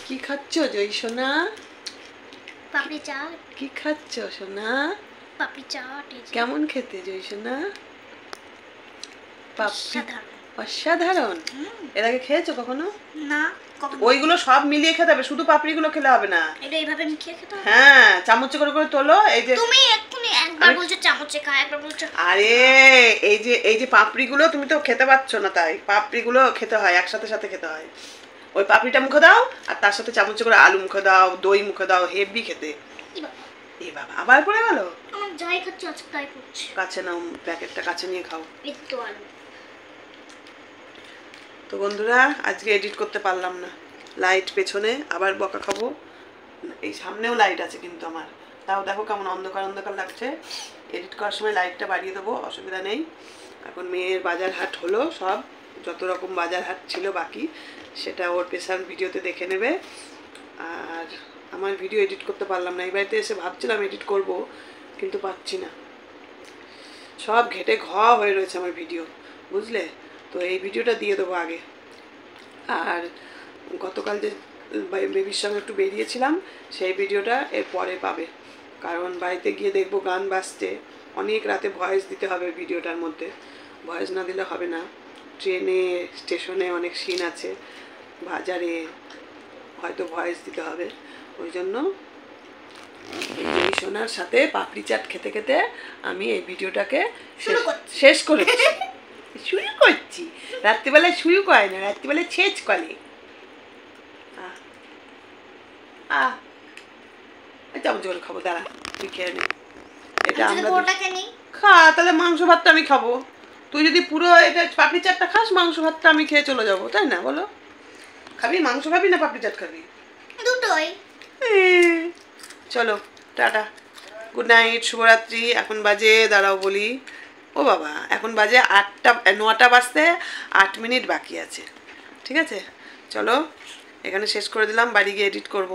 কি খাচ্ছ জয় সোনা? পাপড়ি চাট। কি খাচ্ছ সোনা? পাপড়ি চাট। কেমন খেতে জয় সোনা? অসাধারণ। এর আগে খেয়েছো কখনো? না। ওইগুলো সব মিলিয়ে খেতে হবে, শুধু পাপড়িগুলো খেলে হবে না। এটা এইভাবে মিশিয়ে খেতে হবে। হ্যাঁ, চামচে করে করে তোলো। এই যে তুমি এক্ষুনি একবার বলছো চামচে খা, একবার বলছো। আরে এই যে পাপড়িগুলো তুমি তো খেতে পাচ্ছ না, তাই পাপড়িগুলো খেতে হয় একসাথে সাথে খেতে হয়। ওই পাপড়িটা মুখে দাও আর তার সাথে চামচে করে আলু মুখে দাও, দই মুখে দাও, হেভি খেতে। এ বাবা, আবার পড়ে গেল। আমার যাই খাচ্ছি আজকে তাই পড়ছে। কাছে নাও, প্যাকেটটা কাছে নিয়ে খাও। একটু আলু। তো বন্ধুরা, আজকে এডিট করতে পারলাম না, লাইট পেছনে, আবার বকা খাবো। এই সামনেও লাইট আছে কিন্তু আমার, তাও দেখো কেমন অন্ধকার অন্ধকার লাগছে। এডিট করার সময় লাইটটা বাড়িয়ে দেবো, অসুবিধা নেই। এখন মেয়ের বাজার হাট হলো, সব যত রকম বাজার হাট ছিল বাকি সেটা ওর স্পেশাল ভিডিওতে দেখে নেবে। আর আমার ভিডিও এডিট করতে পারলাম না, এই বাড়িতে এসে ভাবছিলাম এডিট করব, কিন্তু পাচ্ছি না, সব ঘেটে হয়ে রয়েছে আমার ভিডিও, বুঝলে? তো এই ভিডিওটা দিয়ে দেবো আগে। আর গতকাল যে বেবির সঙ্গে একটু বেরিয়েছিলাম সেই ভিডিওটা এর পরে পাবে, কারণ বাড়িতে গিয়ে দেখবো গান বাজছে, অনেক রাতে ভয়েস দিতে হবে ভিডিওটার মধ্যে, ভয়েস না দিলে হবে না। ট্রেনে, স্টেশনে অনেক সিন আছে, বাজারে হয়তো ভয়েস দিতে হবে। ওই জন্য এই সোনার সাথে পাপড়ি চাট খেতে খেতে আমি এই ভিডিওটাকে শেষ করেছি। শুরু করছি, রাত্রিবেলায় শুরু করে না, রাত্রিবেলায় শেষ করে। চামচ করে খাবো, দাঁড়া তুই খেয়ে নে। এটা আমরা খা, তাহলে মাংস ভাতটা আমি খাবো। তুই যদি পুরো এটা পাপড়ি চাটটা খাস, মাংস ভাতটা আমি খেয়ে চলে যাবো, তাই না? বলো, খাবি মাংস খাবি না পাপড়ি চাট খাবি? দুটোই। চলো টাটা, গুড নাইট, শুভরাত্রি। এখন বাজে, দাঁড়াও বলি, ও বাবা, এখন বাজে 9টা বাজতে 8 মিনিট বাকি আছে। ঠিক আছে, চলো এখানে শেষ করে দিলাম, বাড়ি গিয়ে এডিট করব।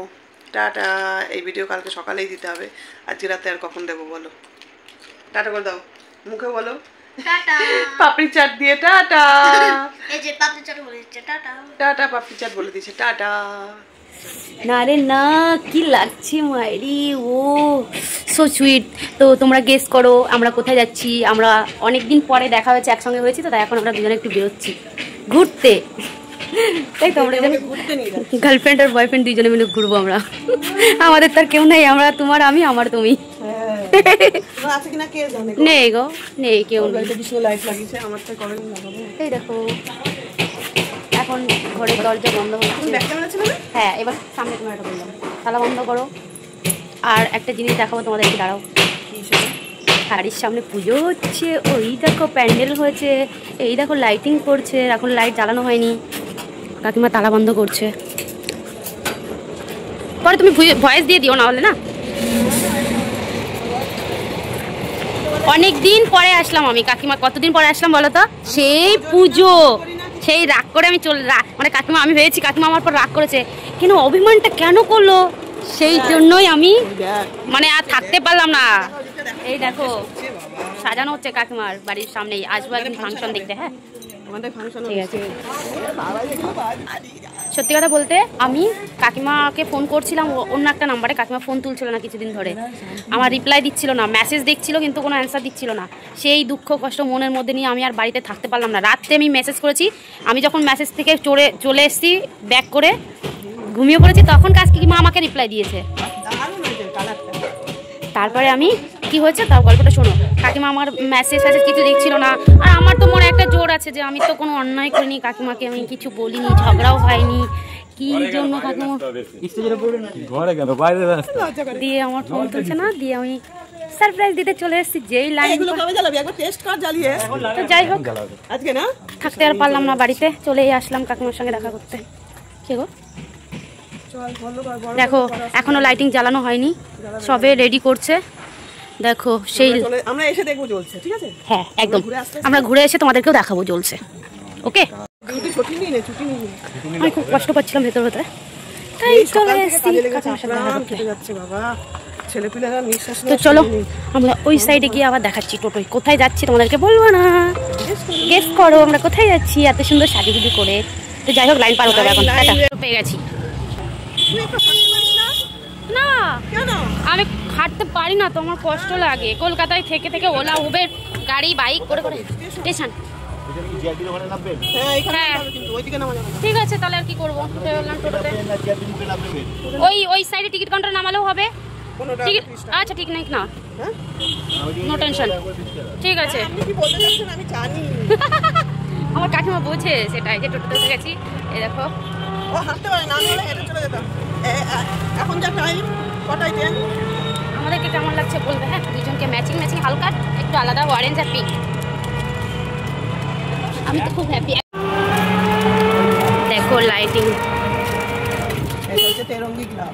টাটা। এই ভিডিও কালকে সকালেই দিতে হবে, আজকে রাতে আর কখন দেবো বলো? টাটা করে দাও, মুখে বলো টাটা। পাপড়ি চাট দিয়ে টাটা। এই যে পাপড়ি চাট বলে দিচ্ছে টাটা। টাটা, পাপড়ি চাট বলে দিচ্ছে টাটা। না রে না, কি লাগছে মাইরি, ও সো সুইট। তো তোমরা গেস করো আমরা কোথায় যাচ্ছি। আমরা অনেকদিন পরে দেখা হয়েছে, একসঙ্গে হয়েছি, তো তাই এখন আমরা দুজনে একটু বেরোচ্ছি ঘুরতে, তাই তো আমরা গার্লফ্রেন্ড আর বয়ফ্রেন্ড দুইজনে মিলে ঘুরবো আমরা। আমাদের তার কেউ নেই, আমরা তোমার আমি, আমার তুমি। নেই গো, নেই কেউ নেই। এই দেখো এখন ঘরের দরজা বন্ধ হচ্ছে। হ্যাঁ, এবার সামনে তোমার একটা বললাম, তালা বন্ধ করো। আর একটা জিনিস দেখাবো তোমাদেরকে, দাঁড়াও। বাড়ির সামনে পুজো হচ্ছে, ওই দেখো প্যান্ডেল হয়েছে, এই দেখো লাইটিং করছে, এখন লাইট জ্বালানো হয়নি, কাকিমা তালা বন্ধ করছে। পরে তুমি ভয়েস দিয়ে দিও না হলে না। অনেক দিন পরে আসলাম আমি, কাকিমা কতদিন পরে আসলাম বলো তো? সেই পুজো, সেই রাগ করে আমি মানে কাকিমা, আমি ভেবেছি কাকিমা আমার পর রাগ করেছে, কিন্তু অভিমানটা কেন করলো, সেই জন্যই আমি মানে আর থাকতে পারলাম না। এই দেখো সাজানো হচ্ছে কাকিমার বাড়ির সামনেই, আসবো একদিন ফাংশন দেখতে। হ্যাঁ ঠিক আছে। সত্যি কথা বলতে আমি কাকিমাকে ফোন করছিলাম অন্য একটা নাম্বারে, কাকিমা ফোন তুলছিল না কিছুদিন ধরে, আমার রিপ্লাই দিচ্ছিল না, মেসেজ দেখছিল কিন্তু কোনো অ্যান্সার দিচ্ছিল না। সেই দুঃখ কষ্ট মনের মধ্যে নিয়ে আমি আর বাড়িতে থাকতে পারলাম না। রাত্রে আমি মেসেজ করেছি, আমি যখন মেসেজ থেকে চলে এসেছি ব্যাক করে ঘুমিয়ে পড়েছি, তখন কাকিমা আমাকে রিপ্লাই দিয়েছে। তারপরে আমি কি হয়েছে তাও গল্পটা শোনো। কাকিমা আমার মেসেজ কিছু দেখছিল না, আর আমার তো মনে একটা জোর আছে যে আমি তো কোনো অন্যায় করিনি, কাকিমাকে আমি কিছু বলিনি, ঝগড়াও হয়নি, কি জন্য কাকিমা দিয়ে আমার ফোন তুলছে না, দিয়ে আমি সারপ্রাইজ দিতে চলে এসেছি। যেই লাইন যাই হোক থাকতে আর পারলাম না, বাড়িতে চলেই আসলাম কাকিমার সঙ্গে দেখা করতে। কে গো, দেখো এখনো লাইটিং জ্বালানো হয়নি, সবে রেডি করছে। দেখো সেই আমরা এসে দেখবো জ্বলছে, ঠিক আছে? হ্যাঁ একদম, আমরা ঘুরে এসে তোমাদেরকেও দেখাবো জ্বলছে। ওকে, আমি খুব কষ্ট পাচ্ছিলাম ভেতর ভেতরে, তাই চলে এসেছি। তো চলো আমরা ওই সাইডে গিয়ে আবার দেখাচ্ছি। টোটোয় কোথায় যাচ্ছি তোমাদেরকে বলবো না, গেস করো আমরা কোথায় যাচ্ছি এত সুন্দর সাজুগুজু করে। তো যাই হোক, লাইন পার হতে হবে এখন। পেয়ে গেছি তুই একটু হাঁটতে পারিস না? না কেন? আমি হাঁটতে পারি না তো, আমার কষ্ট লাগে। কলকাতায় থেকে থেকে ওলা উবের গাড়ি বাইক করে করে স্টেশন। হ্যাঁ এখানে হ্যাঁ। নামাবে কিন্তু ওইদিকে নামা যাবে না। ঠিক আছে তাহলে আর কি করবো, বললাম টোটোতে। ওই সাইডে টিকিট কাউন্টার নামালেও হবে। কোনোটা টিকিট 30 টাকা। আচ্ছা ঠিক নেই না, হ্যাঁ? নো টেনশন, ঠিক আছে। আপনি কি বলতে চাচ্ছেন আমি জানি। আমার কাকিমা বোঝে সেটাই, যে টোটোতে উঠে গেছি। এই দেখো ও হাঁটতে পারে না, আমি হলে হেঁটে চলে যেতাম। এখন যা টাইম, কটায় ট্রেন? আমাদেরকে কেমন লাগছে বলবে। হ্যাঁ, দুজনকে ম্যাচিং ম্যাচিং, হালকা একটু আলাদা, অরেঞ্জ আর পিঙ্ক। আমি তো খুব হ্যাপি। দেখো লাইটিং, এটা হচ্ছে তেরঙ্গি ক্লাব।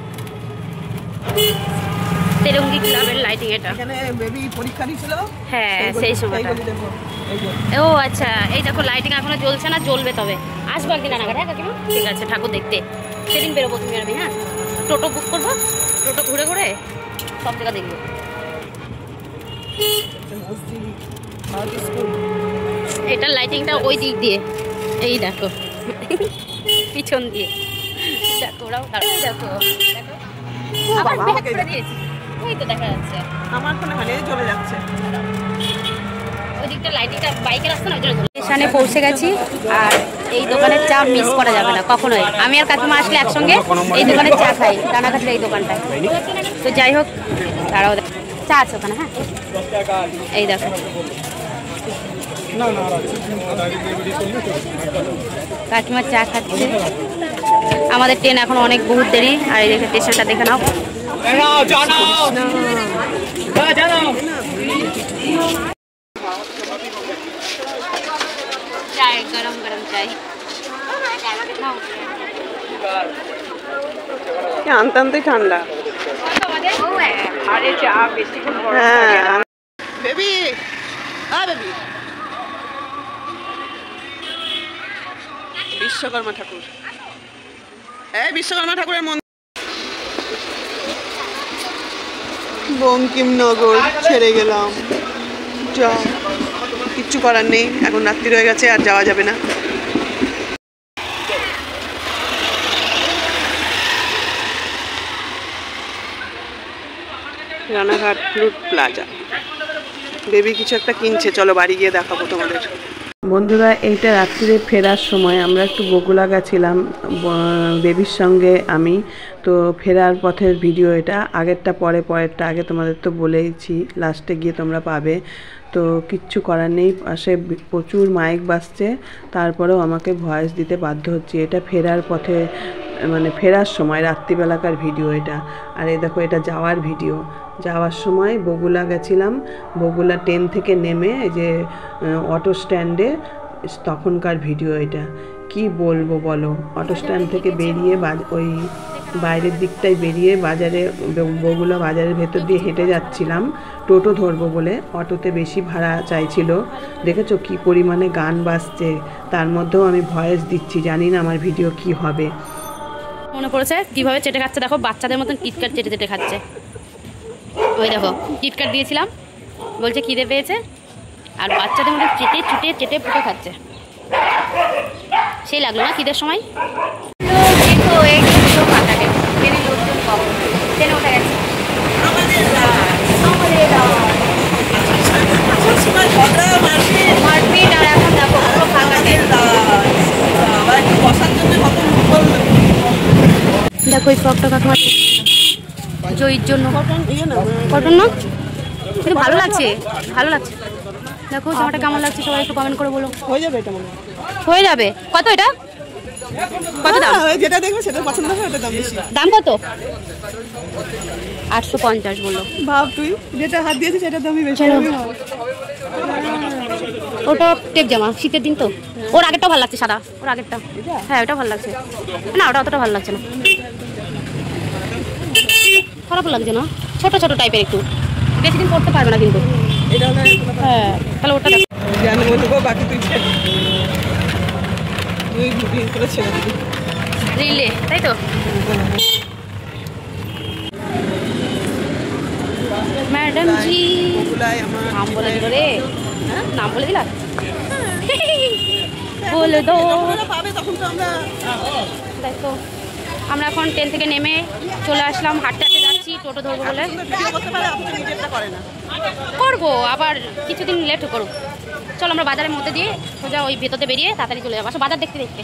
তেরঙ্গি ক্লাবের লাইটিং এটা। এখানে বেবি পরীক্ষা দিয়েছিল। হ্যাঁ সেই সময়টা। ও আচ্ছা, এই দেখো লাইটিং এখনো জ্বলছে না, জ্বলবে তবে। আসবো একদিন রানাঘাট। হ্যাঁ কাকিমা, ঠিক আছে, ঠাকুর দেখতে সেদিন বেরোবো, তুমি আর আমি। হ্যাঁ, টোটো বুক করবো, টোটো ঘুরে ঘুরে সব জায়গা দেখবো। এটার লাইটিংটা ওই দিক দিয়ে, এই দেখো পিছন দিয়ে দেখো, ওরাও দেখো দেখো আবার back করে দিয়েছি। ওই তো দেখা যাচ্ছে আমার ফোনে মানে চলে যাচ্ছে। ওই দিকটা লাইটিংটা বাইকের আসছে না, ওই জন্য। স্টেশনে পৌঁছে গেছি, আর এই দোকানের চা মিস করা যাবে না কখনোই। আমি আর কাকিমা আসলে একসঙ্গে এই দোকানের চা খাই, রানাঘাটের এই দোকানটায়। তো যাই হোক, তারাও চা আছে ওখানে। হ্যাঁ এই দেখো, কাকিমা চা খাচ্ছে। আমাদের ট্রেন এখন অনেক বহুত দেরি। আর এই দেখে স্টেশনটা দেখে নাও। চাই, গরম গরম চাই। আনতে আনতেই ঠান্ডা। আরে চা বেশিক্ষণ হ্যাঁ বেবি, হ্যাঁ বেবি। বিশ্বকর্মা ঠাকুর, এই বিশ্বকর্মা ঠাকুরের মন্দির। বঙ্কিমনগর ছেড়ে গেলাম, যা কিচ্ছু করার নেই, এখন রাত্রি হয়ে গেছে, আর যাওয়া যাবে না। Ranaghat fruit plaza. বেবি কিছু একটা কিনছে, চলো বাড়ি গিয়ে দেখাবো তোমাদের। বন্ধুরা, এইটা রাত্রিরে ফেরার সময় আমরা একটু বগুলা গেছিলাম বেবির সঙ্গে আমি। তো ফেরার পথের ভিডিও এটা, আগেরটা পরেরটা। আগে তোমাদের তো বলেইছি, লাস্টে গিয়ে তোমরা পাবে। তো কিচ্ছু করার নেই, পাশে প্রচুর মাইক বাজছে, তারপরেও আমাকে ভয়েস দিতে বাধ্য হচ্ছে। এটা ফেরার পথে, মানে ফেরার সময় রাত্রিবেলাকার ভিডিও এটা। আর এই দেখো, এটা যাওয়ার ভিডিও। যাওয়ার সময় বগুলা গেছিলাম, বগুলা ট্রেন থেকে নেমে এই যে অটো স্ট্যান্ডে, তখনকার ভিডিও এটা। কি বলবো বলো, অটো স্ট্যান্ড থেকে বেরিয়ে ওই বাইরের দিকটায় বেরিয়ে বাজারে, বগুলা বাজারের ভেতর দিয়ে হেঁটে যাচ্ছিলাম টোটো ধরবো বলে। অটোতে বেশি ভাড়া চাইছিল, দেখেছো কি পরিমাণে গান বাজছে, তার মধ্যেও আমি ভয়েস দিচ্ছি। জানি না আমার ভিডিও কি হবে। মনে পড়েছে কিভাবে চেটে খাচ্ছে, দেখো বাচ্চাদের মতন কিটকাট চেটে চেটে খাচ্ছে। ওই দেখো কিটকাট দিয়েছিলাম, বলছে খিদে পেয়েছে, আর বাচ্চাদের মধ্যে চেটে চুটে চেটে পুটে খাচ্ছে। সেই লাগলো না খিদের সময়। দেখো একটু ফাঁকা গেছে, ট্রেনে লোকজন কম, ট্রেনে উঠে গেছে। মারপিট, আর এখন দেখো পুরো ফাঁকা ট্রেন। দেখো এই ফ্রকটা কাকিমা জয়ীর জন্য, কটন না, কিন্তু ভালো লাগছে, ভালো লাগছে। দেখো জামাটা কেমন লাগছে, সবাই একটু কমেন্ট করে বলো। হয়ে যাবে এটা, মনে হয়ে যাবে। কত এটা, কত দাম? যেটা দেখবে সেটা পছন্দ হবে, ওটা দাম বেশি। দাম কত? 850 বললো। ভাব তুই যেটা হাত দিয়েছিস সেটা দামই বেশি। ওটা টেক জামা, শীতের দিন তো। ওর আগেরটাও ভালো লাগছে, সাদা, ওর আগেরটা। হ্যাঁ ওটা ভালো লাগছে না, ওটা অতটা ভালো লাগছে না, খারাপ লাগছে না, ছোট ছোট টাইপের, একটু বেশি দিন পড়তে পারবে না কিন্তু। হ্যাঁ তাহলে ওটা দেখো। জানি বলবো, বাকি তুই তুই করে ছেড়ে দিবি রিলে, তাই তো। ম্যাডাম জি, নাম বলে দিল রে, নাম বলে দিলা, বলে দো। পাবে তখন তো আমরা দেখো আমরা এখন ট্রেন থেকে নেমে চলে আসলাম, হাঁটতে হাঁটতে যাচ্ছি টোটো ধরবো বলে। করবো আবার কিছুদিন লেট করুক। চলো আমরা বাজারের মধ্যে দিয়ে সোজা ওই ভেতরতে বেরিয়ে তাড়াতাড়ি চলে যাবো। আসো বাজার দেখতে দেখতে।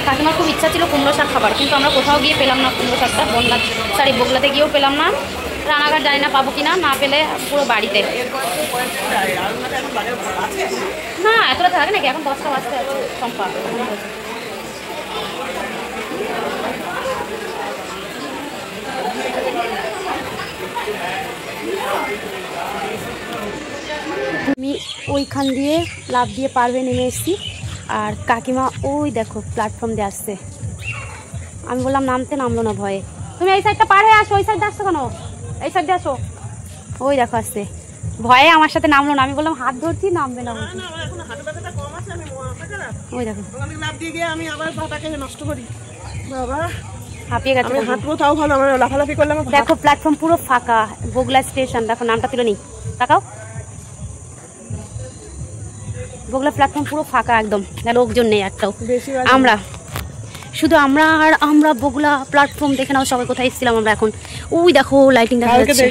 কাকিমার খুব ইচ্ছা ছিল কুমড়ো শাক খাবার, কিন্তু আমরা কোথাও গিয়ে পেলাম না কুমড়ো শাকটা। বগলাতে গিয়েও পেলাম না, রানাঘাট জানি না পাবো কিনা, না পেলে পুরো বাড়িতে। না এতটা থাকে নাকি, এখন 10টা বাজতে আছে সম্পা। আমি ওইখান দিয়ে লাফ দিয়ে পারবে নেমে এসেছি, আর কাকিমা ওই দেখো প্ল্যাটফর্ম দিয়ে আসছে। আমি বললাম নামতে, নামলো না ভয়ে। তুমি এই সাইডটা পার হয়ে আসো, ওই সাইডে আসছো কেন? এই সাইডে আসো। ওই দেখো আসছে, ভয়ে আমার সাথে নামলো না। আমি বললাম হাত ধরছি, নামবে না। ওই দেখো হাঁপিয়ে গেছে। দেখো প্ল্যাটফর্ম পুরো ফাঁকা, বগলা স্টেশন। দেখো নামটা তুলে নি, তাকাও। বগলা প্ল্যাটফর্ম পুরো ফাঁকা একদম, লোকজন নেই একটাও। আমরা শুধু আমরা আর আমরা বগলা প্ল্যাটফর্ম দেখে নাও সবাই কোথায় এসেছিলাম আমরা। এখন ওই দেখো লাইটিং দেখা যাচ্ছে,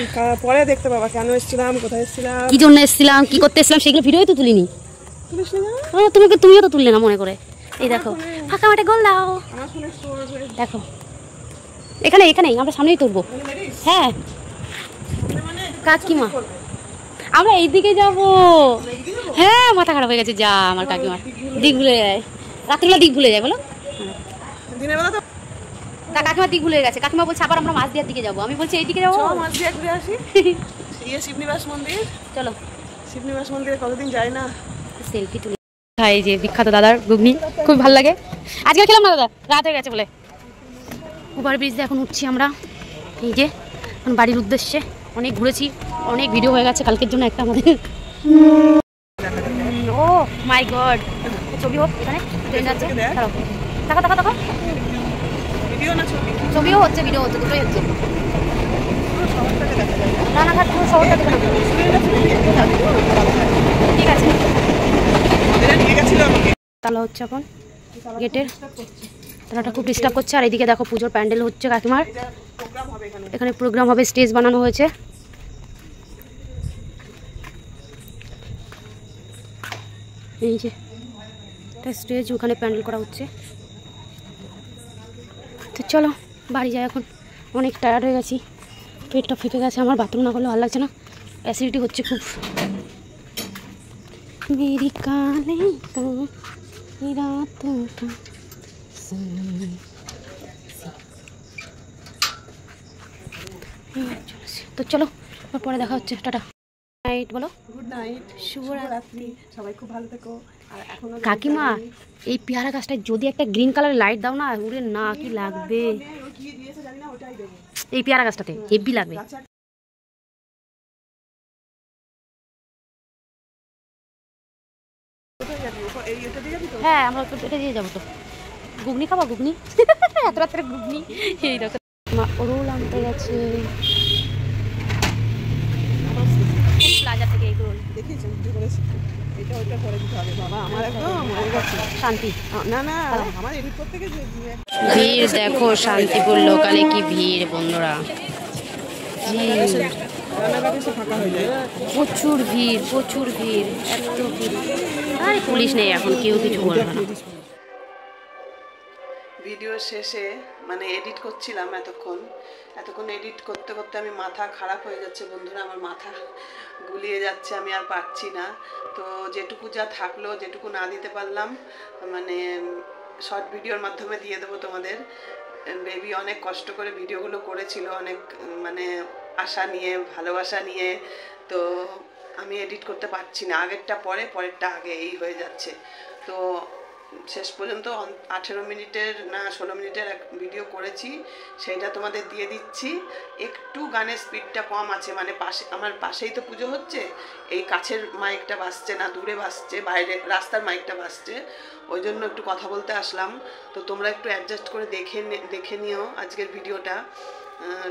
পরে দেখতে পাবা কেন এসেছিলাম, কোথায় এসেছিলাম, কি জন্য এসেছিলাম, কি করতে এসেছিলাম, সেগুলো ভিডিওই তো তুলিনি। তুমিও তো তুললে না মনে করে। এই দেখো ফাঁকা মাঠে গোল দাও। দেখো এখানে এখানেই আমরা সামনেই তুলবো। হ্যাঁ কাকিমা আমরা এইদিকে যাবো। হ্যাঁ মাথা খারাপ হয়ে গেছে যা আমার কাকিমার, দিক ভুলে যায় রাত্রিবেলা, দিক ভুলে যায় বলো। তা কাকিমা দিক ভুলে গেছে। কাকিমা বলছে আবার আমরা মাছ দিয়ার দিকে যাবো। আমি বলছি এইদিকে যাবো। শিবনিবাস মন্দির, চলো শিবনিবাস মন্দিরে কতদিন যাই না, সেলফি তুলি। এই যে বিখ্যাত দাদার ঘুগনি খুব ভালো লাগে। আজকে খেলাম না দাদা, রাত হয়ে গেছে বলে। ওভার ব্রিজ দিয়ে এখন উঠছি আমরা, এই যে এখন বাড়ির উদ্দেশ্যে। অনেক ঘুরেছি, অনেক ভিডিও হয়ে গেছে কালকের জন্য একটা আমাদের। ও মাই গড, ছবি হোক এখানে ট্রেন যাচ্ছে। দেখো দেখো দেখো, ছবিও হচ্ছে ভিডিও হচ্ছে, দুটোই হচ্ছে। রানাঘাট পুরো শহরটা দেখে নেবো। ঠিক আছে তালা হচ্ছে এখন গেটের, তালাটা খুব ডিস্টার্ব করছে। আর এইদিকে দেখো পুজোর প্যান্ডেল হচ্ছে কাকিমার, এখানে প্রোগ্রাম হবে, স্টেজ বানানো হয়েছে। এই যে একটা স্টেজ, ওখানে প্যান্ডেল করা হচ্ছে। তো চলো বাড়ি যাই এখন, অনেক টায়ার্ড হয়ে গেছি, পেটটা ফেঁপে গেছে আমার। বাথরুম না করলে ভালো লাগছে না, অ্যাসিডিটি হচ্ছে খুব। মেরি কালে তো চলো পরে দেখা হচ্ছে, টাটা। নাইট বলো, গুড নাইট, শুভরাত্রি, সবাই খুব ভালো থেকো। আর এখনো কাকিমা এই পেয়ারা গাছটায় যদি একটা গ্রিন কালারের লাইট দাও না, উড়ে না কি লাগবে। এই পেয়ারা গাছটাতে হেভি লাগবে। হ্যাঁ আমরা এটা দিয়ে যাবো। তো ঘুগনি খাবা? ঘুগনি এত রাত্রে ঘুগনি। এই দেখো মা ওরোল আনতে গেছে প্লাজা থেকে। এই রোল দেখিয়েছেন বলেছি, এটা ওইটা করে দিতে হবে। বাবা আমার একদম মরে গেছে শান্তি। না না আমার এডিট করতে গেছে। ভিড় দেখো শান্তিপুর লোকালে কি ভিড় বন্ধুরা, প্রচুর ভিড়, প্রচুর ভিড়, এত ভিড়। আরে পুলিশ নেই এখন, কেউ কিছু বলবে না। ভিডিও শেষে মানে এডিট করছিলাম, এতক্ষণ এডিট করতে করতে আমি মাথা খারাপ হয়ে যাচ্ছে বন্ধুরা, আমার মাথা গুলিয়ে যাচ্ছে, আমি আর পারছি না। তো যেটুকু যা থাকলো, যেটুকু না দিতে পারলাম মানে শর্ট ভিডিওর মাধ্যমে দিয়ে দেবো তোমাদের। বেবি অনেক কষ্ট করে ভিডিওগুলো করেছিল, অনেক মানে আশা নিয়ে, ভালোবাসা নিয়ে। তো আমি এডিট করতে পারছি না, আগেরটা পরে, পরেরটা আগে, এই হয়ে যাচ্ছে। তো শেষ পর্যন্ত 18 মিনিটের না 16 মিনিটের এক ভিডিও করেছি, সেইটা তোমাদের দিয়ে দিচ্ছি। একটু গানের স্পিডটা কম আছে, মানে আমার পাশেই তো পুজো হচ্ছে, এই কাছের মাইকটা বাজছে না, দূরে বাজছে, বাইরে রাস্তার মাইকটা বাজছে, ওই জন্য একটু কথা বলতে আসলাম। তো তোমরা একটু অ্যাডজাস্ট করে দেখে নিও আজকের ভিডিওটা।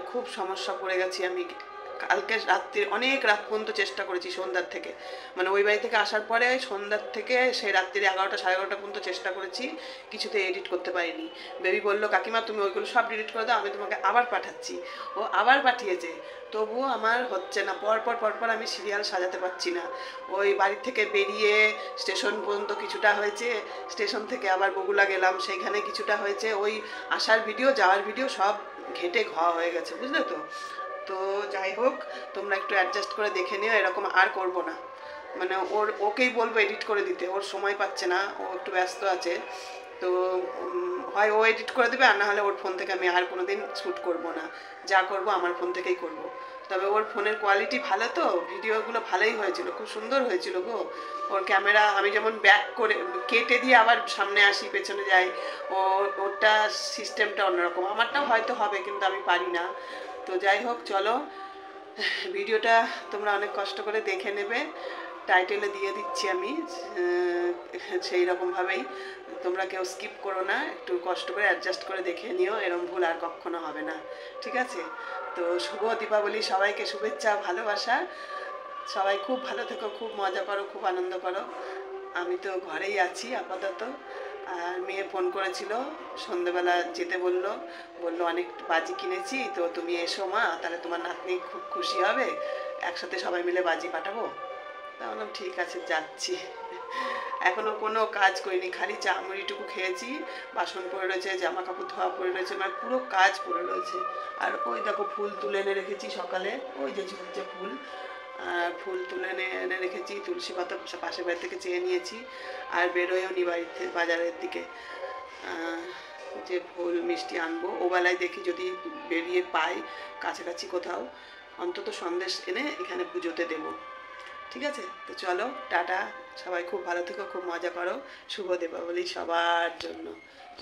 খুব সমস্যা পড়ে গেছি আমি কালকে রাত্রি অনেক রাত পর্যন্ত চেষ্টা করেছি সন্ধ্যার থেকে, মানে ওই বাড়ি থেকে আসার পরে সন্ধ্যার থেকে সেই রাত্রি 11টা সাড়ে 11টা পর্যন্ত চেষ্টা করেছি, কিছুতে এডিট করতে পারিনি। বেবি বললো কাকিমা তুমি ওইগুলো সব ডিলিট করে দাও, আমি তোমাকে আবার পাঠাচ্ছি। ও আবার পাঠিয়েছে, তবুও আমার হচ্ছে না। পরপর আমি সিরিয়াল সাজাতে পারছি না। ওই বাড়ি থেকে বেরিয়ে স্টেশন পর্যন্ত কিছুটা হয়েছে, স্টেশন থেকে আবার বগুলা গেলাম, সেইখানে কিছুটা হয়েছে, ওই আসার ভিডিও যাওয়ার ভিডিও সব ঘেটে ঘোয়া হয়ে গেছে, বুঝলে তো। তো যাই হোক, তোমরা একটু অ্যাডজাস্ট করে দেখে নিও, এরকম আর করব না। মানে ওকেই বলবো এডিট করে দিতে, ওর সময় পাচ্ছে না, ও একটু ব্যস্ত আছে। তো হয় ও এডিট করে দেবে, আর না হলে ওর ফোন থেকে আমি আর কোনো দিন শ্যুট করবো না। যা করব আমার ফোন থেকেই করব। তবে ওর ফোনের কোয়ালিটি ভালো, তো ভিডিওগুলো ভালোই হয়েছিল, খুব সুন্দর হয়েছিল গো। ওর ক্যামেরা আমি যেমন ব্যাক করে কেটে দিয়ে আবার সামনে আসি পেছনে যাই, ওরটা সিস্টেমটা অন্যরকম। আমারটাও হয়তো হবে, কিন্তু আমি পারি না। তো যাই হোক, চলো ভিডিওটা তোমরা অনেক কষ্ট করে দেখে নেবে, টাইটেলে দিয়ে দিচ্ছি আমি, সেই রকমভাবেই তোমরা কেউ স্কিপ করো না, একটু কষ্ট করে অ্যাডজাস্ট করে দেখে নিও, এরম ভুল আর কখনো হবে না, ঠিক আছে? তো শুভ দীপাবলি, সবাইকে শুভেচ্ছা, ভালোবাসা। সবাই খুব ভালো থেকো, খুব মজা করো, খুব আনন্দ করো। আমি তো ঘরেই আছি আপাতত। আর মেয়ে ফোন করেছিল সন্ধেবেলা, যেতে বললো অনেক বাজি কিনেছি, তো তুমি এসো মা, তাহলে তোমার নাতনি খুব খুশি হবে, একসাথে সবাই মিলে বাজি ফাটাবো। তা বললাম ঠিক আছে, যাচ্ছি। এখনো কোনো কাজ করিনি, খালি চা মুড়িটুকু খেয়েছি, বাসন পড়ে রয়েছে, জামা কাপড় ধোয়া পড়ে রয়েছে, মানে পুরো কাজ পড়ে রয়েছে। আর ওই দেখো ফুল তুলে এনে রেখেছি সকালে, ওই যে ঝুলছে ফুল, ফুল তুলে এনে রেখেছি, তুলসী পাতা পাশের বাড়ি থেকে চেয়ে নিয়েছি। আর বেরোয়ও নি বাড়িতে, বাজারের দিকে যে ফুল মিষ্টি আনবো, ওবেলায় দেখি যদি বেরিয়ে পাই কাছাকাছি কোথাও, অন্তত সন্দেশ এনে এখানে পুজোতে দেবো, ঠিক আছে? তো চলো, টাটা, সবাই খুব ভালো থেকো, খুব মজা করো। শুভ দীপাবলি সবার জন্য,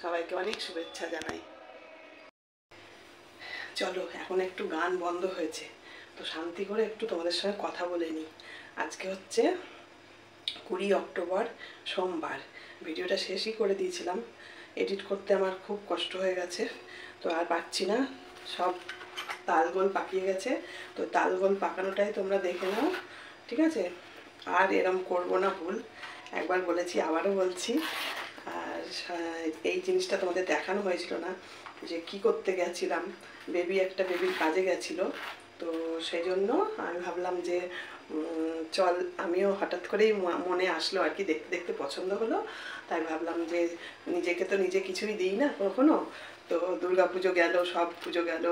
সবাইকে অনেক শুভেচ্ছা জানাই। চলো, এখন একটু গান বন্ধ হয়েছে, তো শান্তি করে একটু তোমাদের সঙ্গে কথা বলে নিই। আজকে হচ্ছে 20 অক্টোবর, সোমবার। ভিডিওটা শেষই করে দিয়েছিলাম, এডিট করতে আমার খুব কষ্ট হয়ে গেছে, তো আর পাচ্ছি না, সব তালগোল পাকিয়ে গেছে। তো তালগোল পাকানোটাই তোমরা দেখে নাও, ঠিক আছে? আর এরম করবো না ভুল, একবার বলেছি আবারও বলছি। আর এই জিনিসটা তোমাদের দেখানো হয়েছিল না, যে কি করতে গেছিলাম, বেবির কাজে গেছিলো, তো সেই জন্য আমি ভাবলাম যে চল, আমিও হঠাৎ করেই মনে আসলো আর কি, দেখতে দেখতে পছন্দ হলো, তাই ভাবলাম যে নিজেকে তো নিজে কিছুই দিই না কখনো। তো দুর্গা পুজো গেল, সব পুজো গেল,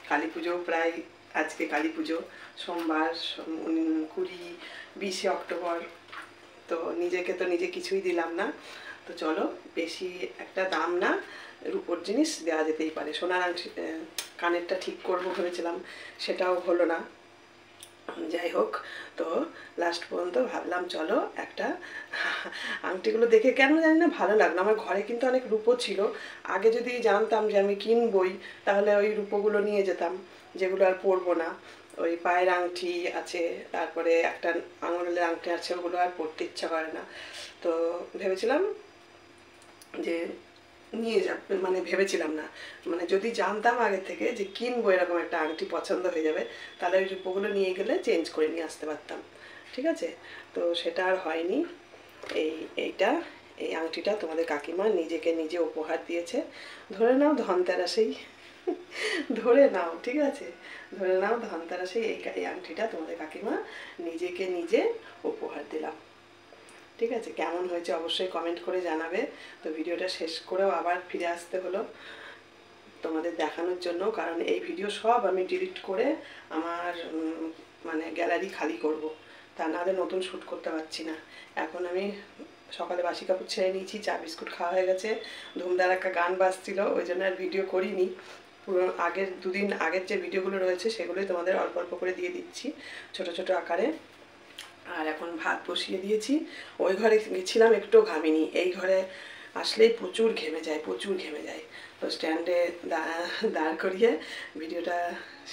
কালী পুজো প্রায়, আজকে কালী পুজো সোমবার 20 অক্টোবর, তো নিজেকে তো নিজে কিছুই দিলাম না। তো চলো, বেশি একটা দাম না, রূপোর জিনিস দেওয়া যেতেই পারে। সোনার আংটি, কানেরটা ঠিক করবো ভেবেছিলাম, সেটাও হলো না। যাই হোক, তো লাস্ট পর্যন্ত ভাবলাম চলো একটা, আংটিগুলো দেখে কেন জানি না ভালো লাগলো। আমার ঘরে কিন্তু অনেক রূপো ছিল, আগে যদি জানতাম যে আমি কিনবই, তাহলে ওই রূপোগুলো নিয়ে যেতাম, যেগুলো আর পরবো না। ওই পায়ের আংটি আছে, তারপরে একটা আঙুলের আংটি আছে, ওগুলো আর পরতে ইচ্ছা করে না। তো ভেবেছিলাম যে নিয়ে যাবে, মানে ভেবেছিলাম না, মানে যদি জানতাম আগে থেকে যে কিনবো এরকম একটা আংটি পছন্দ হয়ে যাবে, তাহলে ওই রূপোগুলো নিয়ে গেলে চেঞ্জ করে নিয়ে আসতে পারতাম, ঠিক আছে? তো সেটা আর হয়নি। এই আংটিটা তোমাদের কাকিমা নিজেকে নিজে উপহার দিয়েছে, ধরে নাও ধনতেরাসেই, ধরে নাও, ঠিক আছে? ধরে নাও ধনতেরাসেই এই আংটিটা তোমাদের কাকিমা নিজেকে নিজে উপহার দিলাম, ঠিক আছে? কেমন হয়েছে অবশ্যই কমেন্ট করে জানাবে। তো ভিডিওটা শেষ করেও আবার ফিরে আসতে হলো তোমাদের দেখানোর জন্য, কারণ এই ভিডিও সব আমি ডিলিট করে আমার মানে গ্যালারি খালি করব, তা নাহলে নতুন শ্যুট করতে পারছি না। এখন আমি সকালে বাসি কাপড় ছেড়ে নিয়েছি, চা বিস্কুট খাওয়া হয়ে গেছে, ধুমধার একটা গান বাজছিল, ওই জন্য আর ভিডিও করিনি। পুরো আগের 2 দিন আগের যে ভিডিওগুলো রয়েছে সেগুলোই তোমাদের অল্প অল্প করে দিয়ে দিচ্ছি ছোট ছোট আকারে। আর এখন ভাত বসিয়ে দিয়েছি। ওই ঘরে গেছিলাম, একটু ঘামিনি, এই ঘরে আসলেই প্রচুর ঘেমে যায়। তো স্ট্যান্ডে দাঁড় করিয়ে ভিডিওটা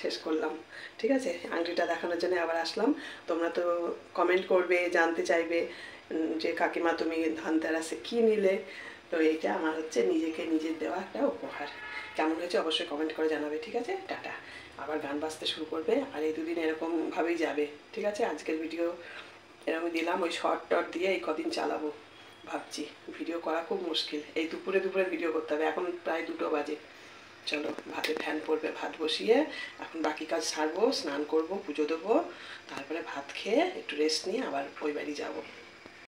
শেষ করলাম, ঠিক আছে? আংটিটা দেখানোর জন্য আবার আসলাম। তোমরা তো কমেন্ট করবে, জানতে চাইবে যে কাকিমা তুমি ধনতেরাসে কী নিলে, তো এইটা আমার হচ্ছে নিজেকে নিজের দেওয়া একটা উপহার। কেমন হয়েছে অবশ্যই কমেন্ট করে জানাবে, ঠিক আছে? টাটা। আবার গান বাজতে শুরু করবে, আর এই দুদিন এরকমভাবেই যাবে, ঠিক আছে? আজকের ভিডিও এরকম দিলাম, ওই শর্ট টট দিয়ে এই কদিন চালাবো ভাবছি। ভিডিও করা খুব মুশকিল, এই দুপুরে ভিডিও করতে হবে। এখন প্রায় 2টো বাজে। চলো, ভাতে ফ্যান পড়বে, ভাত বসিয়ে এখন বাকি কাজ সারবো, স্নান করব, পুজো দেবো, তারপরে ভাত খেয়ে একটু রেস্ট নিয়ে আবার ওই বাড়ি যাবো।